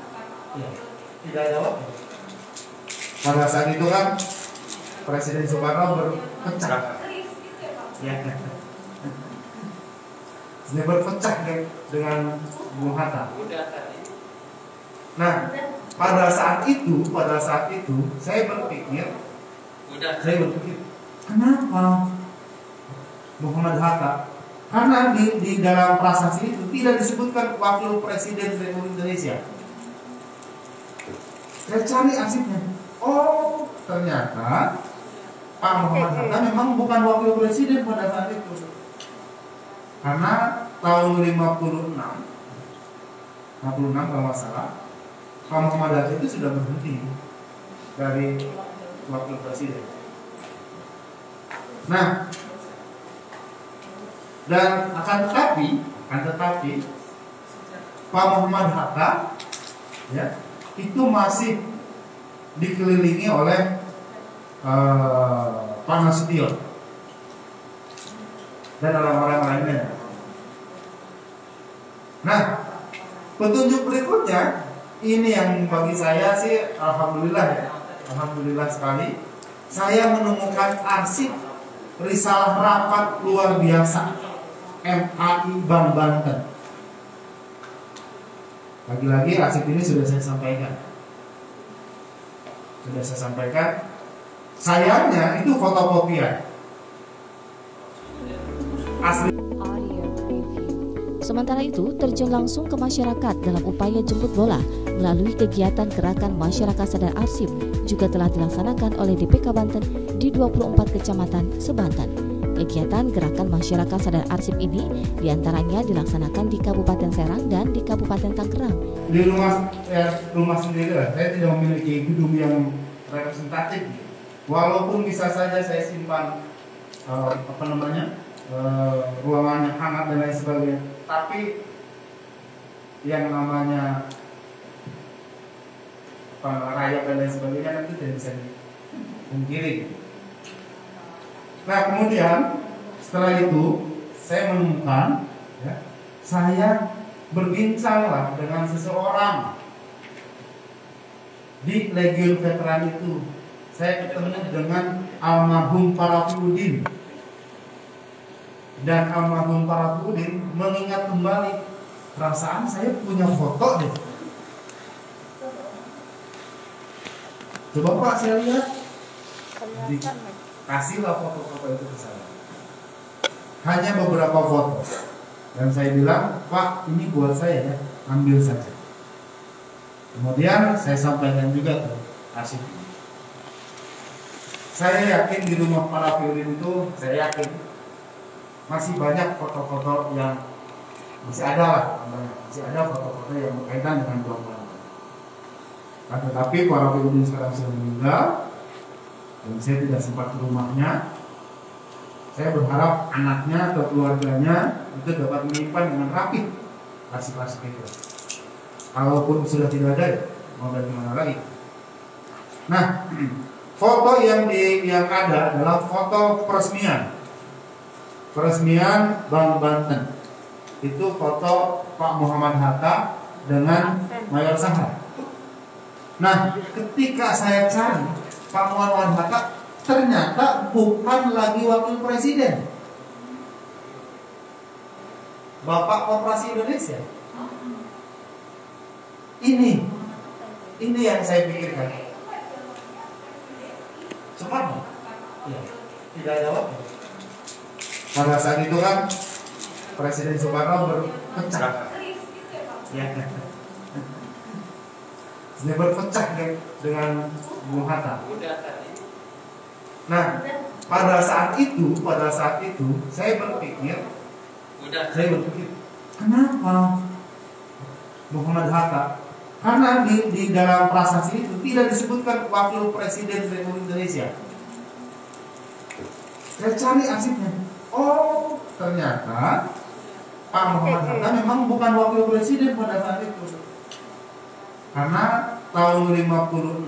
Ya, tidak jawab. Pada saat itu kan Presiden Soekarno berpecah. Ya. Dia berpecah dengan Bung Hatta. Nah, pada saat itu saya berpikir, kenapa Muhammad Hatta? Karena di dalam prasasti itu tidak disebutkan wakil presiden Republik Indonesia. Saya cari arsipnya. Oh, ternyata Pak Muhammad Hatta memang bukan wakil presiden pada saat itu. Karena tahun 56 kalau nggak salah, Pak Muhammad Hatta itu sudah berhenti dari wakil presiden. Nah, dan akan tetapi Pak Muhammad Hatta ya itu masih dikelilingi oleh Pak Nasution dan orang-orang lainnya. Nah, petunjuk berikutnya ini yang bagi saya sih alhamdulillah sekali, saya menemukan arsip risalah rapat luar biasa MAI Bank Banten. Lagi-lagi arsip ini sudah saya sampaikan. Sayangnya itu fotokopian. Asli. Sementara itu, terjun langsung ke masyarakat dalam upaya jemput bola melalui kegiatan Gerakan Masyarakat Sadar Arsip juga telah dilaksanakan oleh DPK Banten di 24 kecamatan se-Banten. Kegiatan Gerakan Masyarakat Sadar Arsip ini diantaranya dilaksanakan di Kabupaten Serang dan di Kabupaten Tangerang. Di rumah sendiri, saya tidak memiliki gedung yang representatif. Walaupun bisa saja saya simpan ruangan yang hangat dan lain sebagainya, tapi yang namanya rakyat dan lain sebagainya nanti tidak bisa dipungkiri. Nah, kemudian setelah itu saya menemukan, ya, saya berbincanglah dengan seseorang di Legiun Veteran itu. Saya ketemu dengan almarhum Parafiudin, dan almarhum Parafiudin mengingat kembali, perasaan saya punya foto deh. Coba Pak, saya lihat. Kasihlah foto-foto itu ke saya. Hanya beberapa foto. Dan saya bilang, Pak, ini buat saya ya, ambil saja. Kemudian saya sampaikan juga ke arsip. Saya yakin di rumah Parafiudin itu, saya yakin masih banyak foto-foto yang masih ada foto-foto yang berkaitan dengan program. Tetapi Parafiudin sekarang sudah meninggal dan saya tidak sempat ke rumahnya. Saya berharap anaknya atau keluarganya itu dapat menyimpan dengan rapi arsip-arsip itu. Kalaupun sudah tidak ada, mau dari mana lagi? Nah, foto yang ada adalah foto peresmian Bank Banten. Itu foto Pak Muhammad Hatta dengan Mayor Sahar. Nah, ketika saya cari Pak Muhammad Hatta, ternyata bukan lagi wakil presiden, Bapak Koperasi Indonesia. Ini yang saya pikirkan. Soekarno? Ya, tidak jawab. Pada saat itu kan Presiden Soekarno berpecah. Ya. Dia berpecah dengan Bung Hatta. Nah, pada saat itu saya berpikir, kenapa Muhammad Hatta? Karena di dalam prasasti itu tidak disebutkan wakil presiden Republik Indonesia. Saya cari arsipnya. Oh, ternyata Pak Muhammad Hatta memang bukan wakil presiden pada saat itu. Karena tahun 56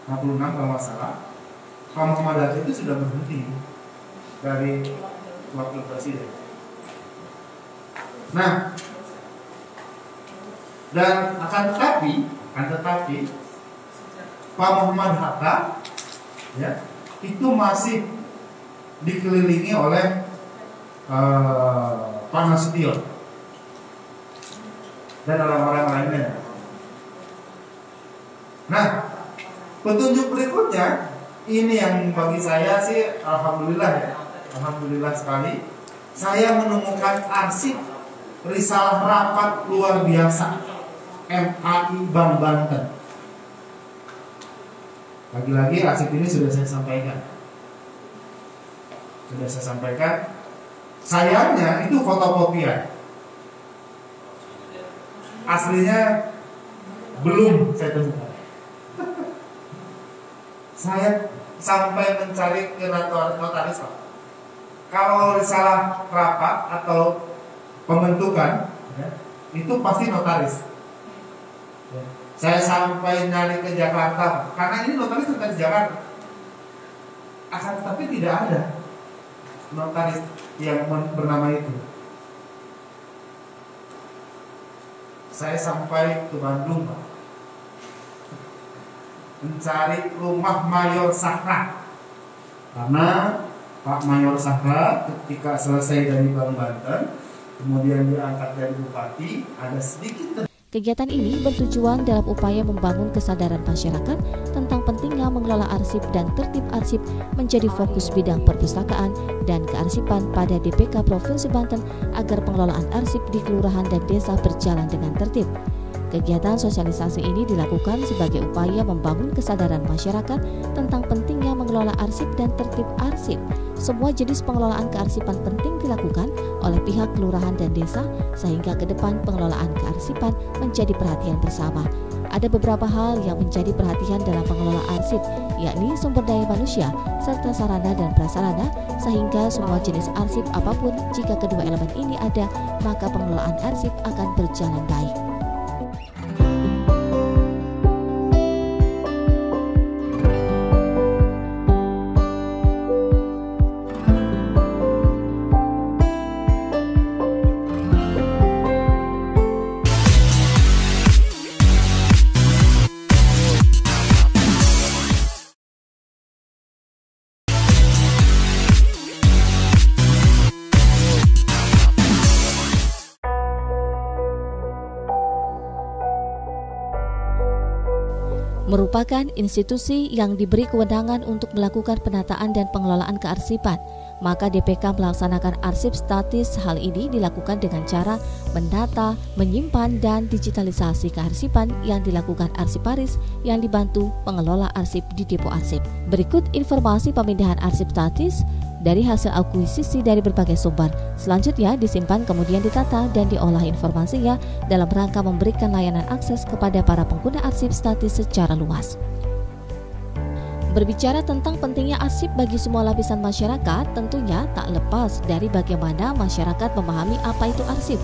kalau nggak salah, Pak Muhammad Hatta itu sudah berhenti dari wakil presiden. Nah, dan akan tetapi Pak Muhammad Hatta ya, itu masih dikelilingi oleh Pak Nasution dan orang-orang lainnya. Nah, petunjuk berikutnya ini yang bagi saya sih alhamdulillah ya, alhamdulillah sekali, saya menemukan arsip risalah rapat luar biasa MAI Bank Banten. Lagi-lagi arsip ini sudah saya sampaikan. Sayangnya itu fotokopian. Aslinya belum saya temukan. Saya sampai mencari ke notaris Pak. Kalau risalah rapat atau pembentukan ya, itu pasti notaris. Ya. Saya sampai nyari ke Jakarta karena ini notaris tetap di Jakarta. Akan tetapi tidak ada notaris yang bernama itu. Saya sampai ke Bandung Pak, mencari rumah Mayor Sahra karena Pak Mayor Sahra ketika selesai dari Bank Banten kemudian diangkat dari bupati, ada sedikit. Kegiatan ini bertujuan dalam upaya membangun kesadaran masyarakat tentang pentingnya mengelola arsip dan tertib arsip menjadi fokus bidang perpustakaan dan kearsipan pada DPK Provinsi Banten agar pengelolaan arsip di kelurahan dan desa berjalan dengan tertib. Kegiatan sosialisasi ini dilakukan sebagai upaya membangun kesadaran masyarakat tentang pentingnya mengelola arsip dan tertib arsip. Semua jenis pengelolaan kearsipan penting dilakukan oleh pihak kelurahan dan desa sehingga ke depan pengelolaan kearsipan menjadi perhatian bersama. Ada beberapa hal yang menjadi perhatian dalam pengelola arsip, yakni sumber daya manusia serta sarana dan prasarana, sehingga semua jenis arsip apapun jika kedua elemen ini ada, maka pengelolaan arsip akan berjalan baik. Merupakan institusi yang diberi kewenangan untuk melakukan penataan dan pengelolaan kearsipan, maka DPK melaksanakan arsip statis. Hal ini dilakukan dengan cara mendata, menyimpan, dan digitalisasi kearsipan yang dilakukan arsiparis yang dibantu pengelola arsip di depo arsip. Berikut informasi pemindahan arsip statis dari hasil akuisisi dari berbagai sumber. Selanjutnya disimpan kemudian ditata dan diolah informasinya dalam rangka memberikan layanan akses kepada para pengguna arsip statis secara luas. Berbicara tentang pentingnya arsip bagi semua lapisan masyarakat, tentunya tak lepas dari bagaimana masyarakat memahami apa itu arsip.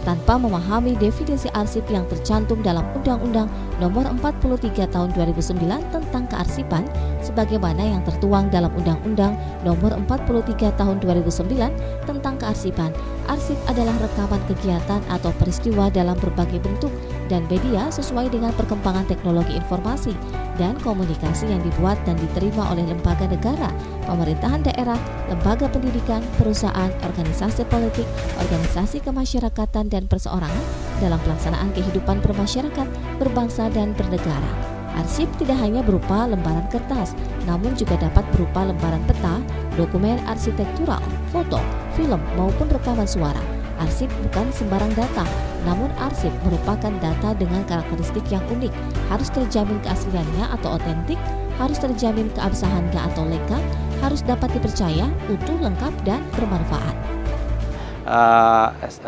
Tanpa memahami definisi arsip yang tercantum dalam Undang-Undang Nomor 43 Tahun 2009 tentang kearsipan, sebagaimana yang tertuang dalam Undang-Undang Nomor 43 Tahun 2009 tentang kearsipan. Arsip adalah rekaman kegiatan atau peristiwa dalam berbagai bentuk dan media sesuai dengan perkembangan teknologi informasi dan komunikasi yang dibuat dan diterima oleh lembaga negara, pemerintahan daerah, lembaga pendidikan, perusahaan, organisasi politik, organisasi kemasyarakatan dan perseorangan dalam pelaksanaan kehidupan bermasyarakat, berbangsa dan bernegara. Arsip tidak hanya berupa lembaran kertas, namun juga dapat berupa lembaran peta, dokumen arsitektural, foto, film maupun rekaman suara. Arsip bukan sembarang data, namun arsip merupakan data dengan karakteristik yang unik, harus terjamin keasliannya atau otentik, harus terjamin keabsahannya atau legal, harus dapat dipercaya, utuh, lengkap, dan bermanfaat.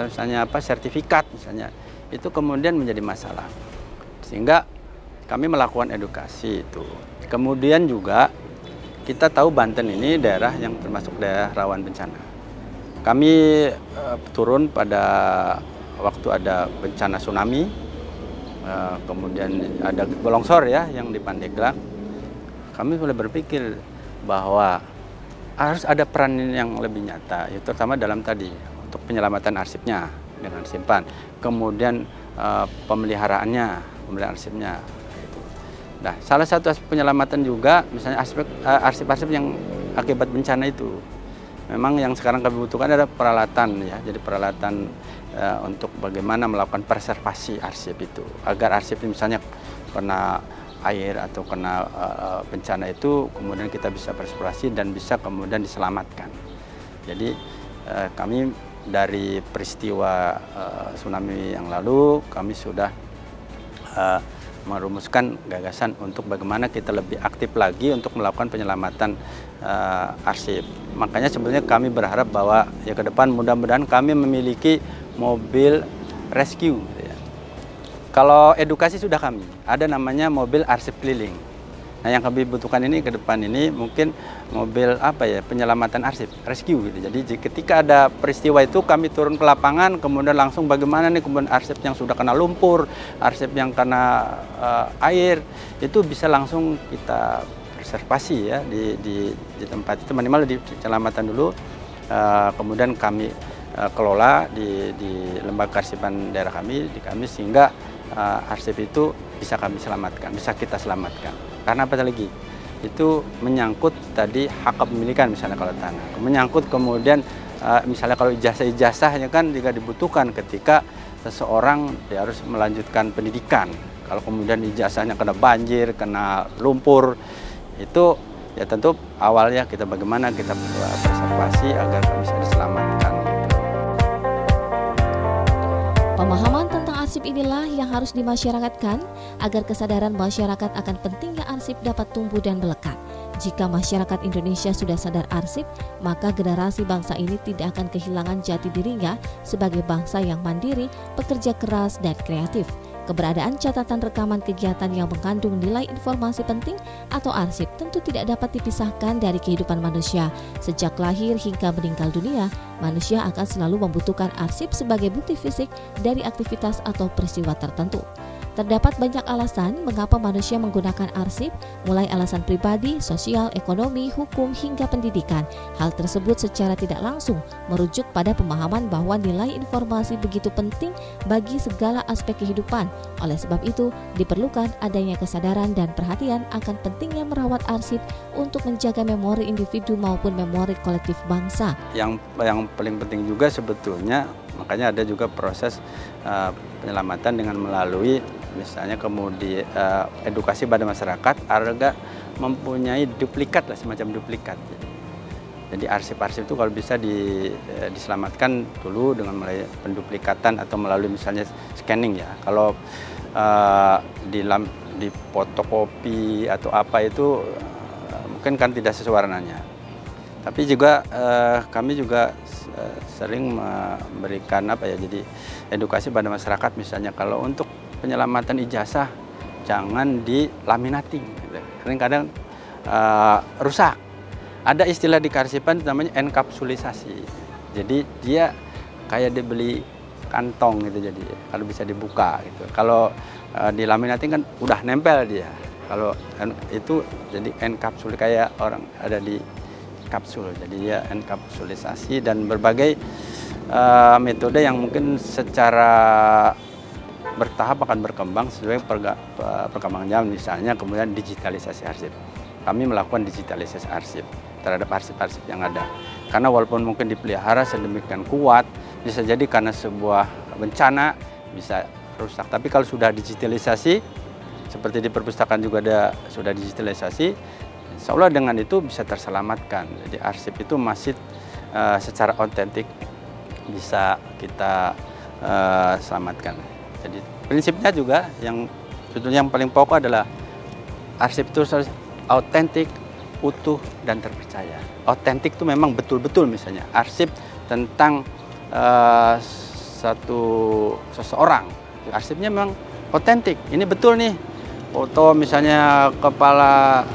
Misalnya sertifikat misalnya, itu kemudian menjadi masalah. Sehingga kami melakukan edukasi itu. Kemudian juga kita tahu Banten ini daerah yang termasuk daerah rawan bencana. kami turun pada waktu ada bencana tsunami, kemudian ada longsor ya yang di Pandeglang. Kami mulai berpikir bahwa harus ada peran yang lebih nyata, ya, terutama dalam tadi untuk penyelamatan arsipnya dengan simpan, kemudian pemeliharaannya, pemeliharaan arsipnya. Nah, salah satu aspek penyelamatan juga, misalnya arsip-arsip yang akibat bencana itu, memang yang sekarang kami butuhkan adalah peralatan ya, jadi peralatan untuk bagaimana melakukan preservasi arsip itu, agar arsip misalnya kena air atau kena bencana itu, kemudian kita bisa preservasi dan bisa kemudian diselamatkan. Jadi kami dari peristiwa tsunami yang lalu, kami sudah merumuskan gagasan untuk bagaimana kita lebih aktif lagi untuk melakukan penyelamatan arsip. Makanya sebenarnya kami berharap bahwa ya ke depan mudah-mudahan kami memiliki mobil rescue. Ya. Kalau edukasi sudah kami, ada namanya mobil arsip keliling. Nah, yang kami butuhkan ini ke depan ini mungkin mobil penyelamatan arsip, rescue gitu. Jadi ketika ada peristiwa itu kami turun ke lapangan, kemudian langsung bagaimana nih kemudian arsip yang sudah kena lumpur, arsip yang kena air, itu bisa langsung kita preservasi ya di tempat itu, minimal di kecamatan dulu, kemudian kami kelola di lembaga arsipan daerah kami, di kami, sehingga arsip itu bisa kami selamatkan, bisa kita selamatkan. Karena apa lagi? Itu menyangkut tadi hak kepemilikan misalnya kalau tanah. Menyangkut kemudian misalnya kalau ijazah-ijazahnya kan juga dibutuhkan ketika seseorang dia harus melanjutkan pendidikan. Kalau kemudian ijazahnya kena banjir, kena lumpur, itu ya tentu awalnya kita bagaimana kita preservasi agar bisa diselamatkan. Pemahaman tentang arsip inilah yang harus dimasyarakatkan agar kesadaran masyarakat akan pentingnya arsip dapat tumbuh dan melekat. Jika masyarakat Indonesia sudah sadar arsip, maka generasi bangsa ini tidak akan kehilangan jati dirinya sebagai bangsa yang mandiri, pekerja keras, dan kreatif. Keberadaan catatan rekaman kegiatan yang mengandung nilai informasi penting atau arsip tentu tidak dapat dipisahkan dari kehidupan manusia. Sejak lahir hingga meninggal dunia, manusia akan selalu membutuhkan arsip sebagai bukti fisik dari aktivitas atau peristiwa tertentu. Terdapat banyak alasan mengapa manusia menggunakan arsip, mulai alasan pribadi, sosial, ekonomi, hukum, hingga pendidikan. Hal tersebut secara tidak langsung merujuk pada pemahaman bahwa nilai informasi begitu penting bagi segala aspek kehidupan. Oleh sebab itu, diperlukan adanya kesadaran dan perhatian akan pentingnya merawat arsip untuk menjaga memori individu maupun memori kolektif bangsa. Yang paling penting juga sebetulnya, makanya ada juga proses penyelamatan dengan melalui misalnya kemudian edukasi pada masyarakat agar mempunyai duplikat lah, semacam duplikat. Jadi arsip-arsip itu kalau bisa diselamatkan dulu dengan mulai penduplikatan atau melalui misalnya scanning ya. Kalau di fotokopi atau apa itu mungkin kan tidak sesuai warnanya. Tapi juga kami juga sering memberikan jadi edukasi pada masyarakat, misalnya kalau untuk penyelamatan ijazah jangan dilaminating, kadang-kadang rusak. Ada istilah di kearsipan namanya enkapsulisasi. Jadi dia kayak dibeli kantong gitu, jadi kalau bisa dibuka gitu. Kalau dilaminating kan udah nempel dia. Kalau itu jadi enkapsul, kayak orang ada di kapsul, jadi dia enkapsulisasi dan berbagai metode yang mungkin secara bertahap akan berkembang sesuai perkembangan zaman, misalnya kemudian digitalisasi arsip. Kami melakukan digitalisasi arsip terhadap arsip-arsip yang ada. Karena walaupun mungkin dipelihara sedemikian kuat, bisa jadi karena sebuah bencana bisa rusak. Tapi kalau sudah digitalisasi, seperti di perpustakaan juga sudah digitalisasi, insya Allah dengan itu bisa terselamatkan. Jadi arsip itu masih secara otentik bisa kita selamatkan. Jadi prinsipnya juga yang sebetulnya yang paling pokok adalah arsip itu harus autentik, utuh, dan terpercaya. Otentik itu memang betul-betul, misalnya arsip tentang seseorang. Arsipnya memang otentik. Ini betul nih, foto misalnya kepala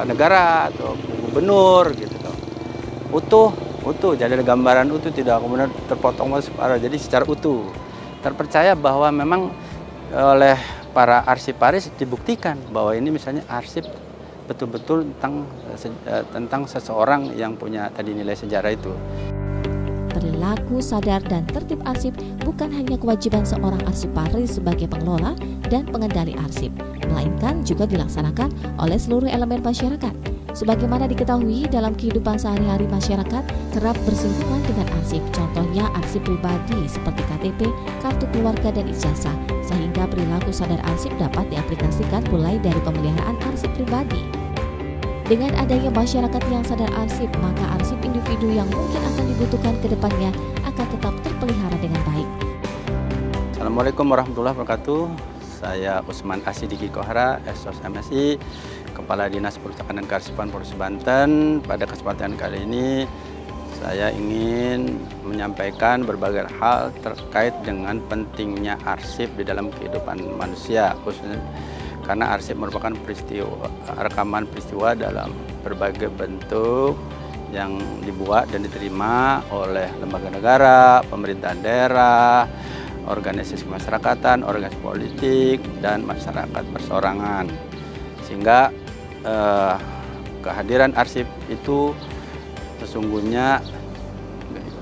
negara atau gubernur gitu. Utuh, utuh, jadi ada gambaran utuh, tidak kemudian terpotong separuh, jadi secara utuh. Terpercaya bahwa memang oleh para arsiparis dibuktikan bahwa ini misalnya arsip betul-betul tentang seseorang yang punya tadi nilai sejarah itu. Perilaku sadar dan tertib arsip bukan hanya kewajiban seorang arsiparis sebagai pengelola dan pengendali arsip, melainkan juga dilaksanakan oleh seluruh elemen masyarakat. Sebagaimana diketahui dalam kehidupan sehari-hari masyarakat kerap bersinggungan dengan arsip, contohnya arsip pribadi seperti KTP, kartu keluarga, dan ijazah, sehingga perilaku sadar arsip dapat diaplikasikan mulai dari pemeliharaan arsip pribadi. Dengan adanya masyarakat yang sadar arsip, maka arsip individu yang mungkin akan dibutuhkan ke depannya akan tetap terpelihara dengan baik. Assalamualaikum warahmatullahi wabarakatuh. Saya Usman Asidiki Kohara, SOS MSI, Kepala Dinas Perpustakaan dan Kearsipan Provinsi Banten. Pada kesempatan kali ini saya ingin menyampaikan berbagai hal terkait dengan pentingnya arsip di dalam kehidupan manusia, khususnya karena arsip merupakan rekaman peristiwa dalam berbagai bentuk yang dibuat dan diterima oleh lembaga negara, pemerintahan daerah, organisasi kemasyarakatan, organisasi politik, dan masyarakat perseorangan. Sehingga kehadiran arsip itu sesungguhnya,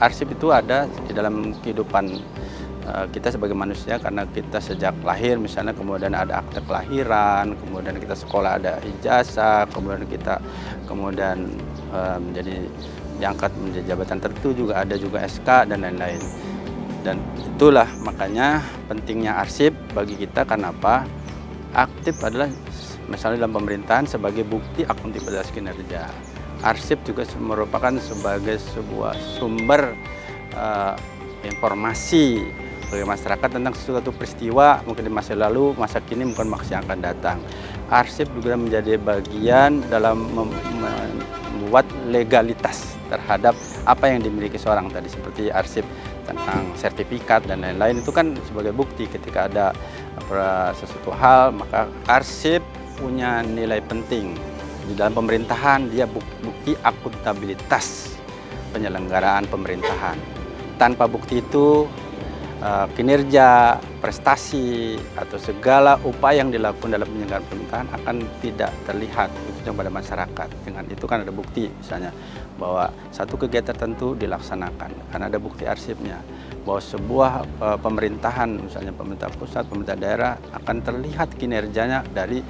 arsip itu ada di dalam kehidupan kita sebagai manusia, karena kita sejak lahir misalnya, kemudian ada akte kelahiran, kemudian kita sekolah ada ijazah, kemudian kita menjadi diangkat menjadi jabatan tertentu juga ada juga SK dan lain-lain. Dan itulah makanya pentingnya arsip bagi kita. Kenapa? Aktif adalah misalnya dalam pemerintahan sebagai bukti akuntabilitas kinerja. Arsip juga merupakan sebagai sebuah sumber informasi bagi masyarakat tentang suatu peristiwa mungkin di masa lalu, masa kini, mungkin masa yang akan datang. Arsip juga menjadi bagian dalam membuat legalitas terhadap apa yang dimiliki seorang tadi, seperti arsip tentang sertifikat dan lain-lain. Itu kan sebagai bukti ketika ada sesuatu hal, maka arsip punya nilai penting di dalam pemerintahan. Dia bukti akuntabilitas penyelenggaraan pemerintahan. Tanpa bukti itu kinerja, prestasi, atau segala upaya yang dilakukan dalam penyelenggaraan pemerintahan akan tidak terlihat pada masyarakat. Dengan itu kan ada bukti misalnya bahwa satu kegiatan tertentu dilaksanakan karena ada bukti arsipnya, bahwa sebuah pemerintahan, misalnya pemerintah pusat, pemerintah daerah, akan terlihat kinerjanya dari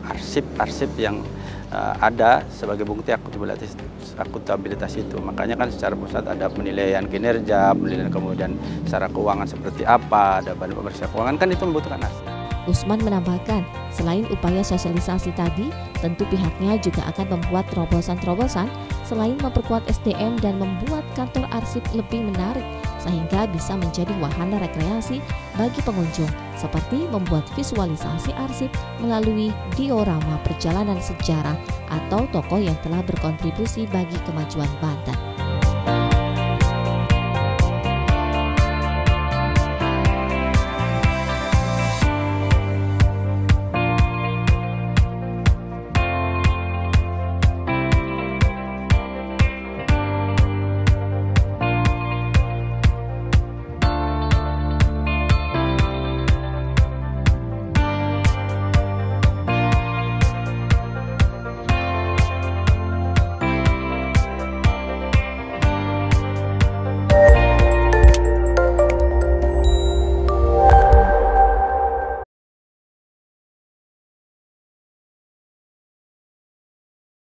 arsip-arsip yang ada sebagai bukti akuntabilitas itu. Makanya kan secara pusat ada penilaian kinerja, penilaian kemudian secara keuangan seperti apa, ada badan pemeriksa keuangan, kan itu membutuhkan arsip. Usman menambahkan, selain upaya sosialisasi tadi, tentu pihaknya juga akan membuat terobosan-terobosan selain memperkuat SDM dan membuat kantor arsip lebih menarik sehingga bisa menjadi wahana rekreasi bagi pengunjung, seperti membuat visualisasi arsip melalui diorama perjalanan sejarah atau tokoh yang telah berkontribusi bagi kemajuan Banten.